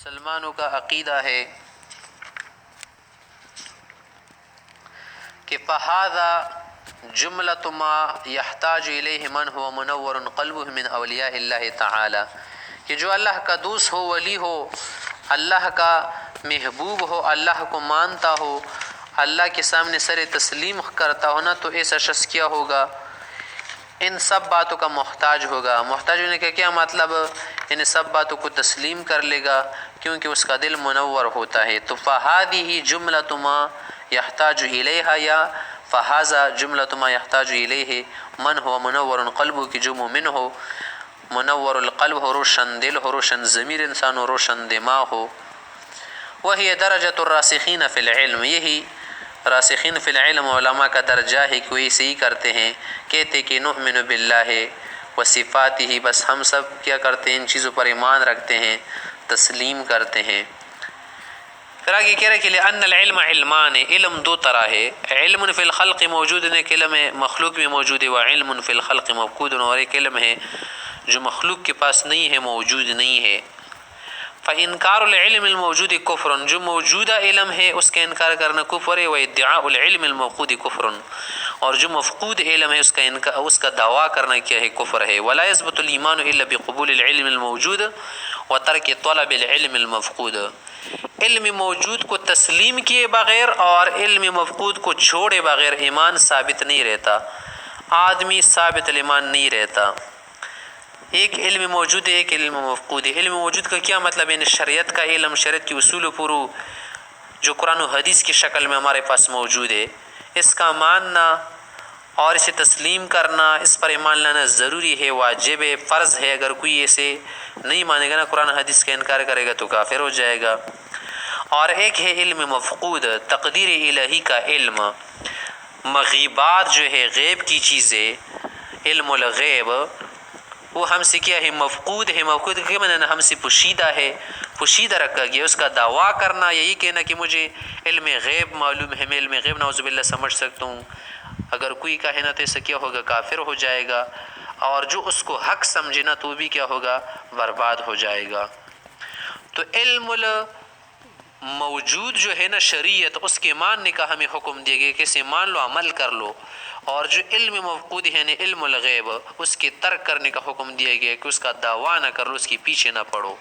مسلمانوں کا عقیدہ ہے کہ فہذا جملۃ ما یحتاج الیہ من هو منور قلبہ من اولیاء اللہ تعالی، کہ جو اللہ کا دوست ہو، ولی ہو، اللہ کا محبوب ہو، اللہ کو مانتا ہو، اللہ کے سامنے سر تسلیم کرتا ہو نا، تو ایسا شخص کیا ہوگا؟ ان سب باتوں کا محتاج ہوگا۔ محتاج ہونے کا کیا مطلب؟ ان سب باتوں کو تسلیم کر لے گا کیونکہ اس کا دل منور ہوتا ہے۔ تو فہذہ جملۃ ما یحتاج الیہا، یا فہذا جملۃ ما یحتاج الیہ من ہو منور قلبہ، کی جو مومن ہو، منور القلب ہو، روشن دل ہو، روشن ضمیر انسان ہو، روشن دماغ ہو۔ وہی درجۃ الراسخین فی العلم، یہی راسخین فی العلم علماء کا درجہ ہے کہ وہ اسے ہی کرتے ہیں، کہتے کہ نؤمن باللہ و صفاتہ، بس ہم سب کیا کرتے ہیں؟ ان چیزوں پر ایمان رکھتے ہیں، تسلیم کرتے ہیں۔ پھر آگے کہہ رہے کہ لأن العلم علمان، علم دو طرح ہے، علم فی الخلق موجود ہے، ایک علم مخلوق میں موجود ہے، وعلم فی الخلق مفقود، اور ایک علم ہے جو مخلوق کے پاس نہیں ہے، موجود نہیں ہے۔ فانکار العلم الموجود کفر، جو موجودہ علم ہے اس کا انکار کرنا کفر ہے، وادعاء العلم المفقود کفر، اور جو مفقود علم ہے اس کا دعویٰ کرنا کیا ہے؟ کفر ہے۔ ولا يثبت الايمان الا بقبول العلم الموجود وترک طلب العلم المفقود، علم موجود کو تسلیم کیے بغیر اور علم مفقود کو چھوڑے بغیر ایمان ثابت نہیں رہتا، آدمی ثابت ایمان نہیں رہتا۔ ایک علم موجود ہے، ایک علم مفقود ہے۔ علم موجود کا کیا مطلب ہے؟ شریعت کا علم، شریعت کی اصول و فروع جو قرآن و حدیث کی شکل میں ہمارے پاس موجود ہے، اس کا ماننا اور اسے تسلیم کرنا، اس پر ایمان لانا ضروری ہے، واجب ہے، فرض ہے۔ اگر کوئی ایسے نہیں مانے گا نا، قرآن حدیث کا انکار کرے گا تو کافر ہو جائے گا۔ اور ایک ہے علم مفقود، تقدیر الہی کا علم، مغیبات جو ہے، غیب کی چیزیں، علم الغیب، وہ ہم سے کیا ہے؟ مفقود ہے۔ مفقود کے معنی ہم سے پوشیدہ ہے، پوشیدہ رکھا گیا۔ اس کا دعویٰ کرنا، یہی کہنا کہ مجھے علم غیب معلوم ہے، میں علم غیب نعوذ باللہ سمجھ سکتا ہوں، اگر کوئی کہے نا تو ایسا کیا ہوگا؟ کافر ہو جائے گا۔ اور جو اس کو حق سمجھے نا تو وہ بھی کیا ہوگا؟ برباد ہو جائے گا۔ تو علم موجود جو ہے نا شریعت، اس کے ماننے کا ہمیں حکم دیا گیا کہ اسے مان لو، عمل کر لو۔ اور جو علم مفقود ہے یعنی علم الغیب، اس کے ترک کرنے کا حکم دیا گیا کہ اس کا دعویٰ نہ کر لو، اس کے پیچھے نہ پڑو۔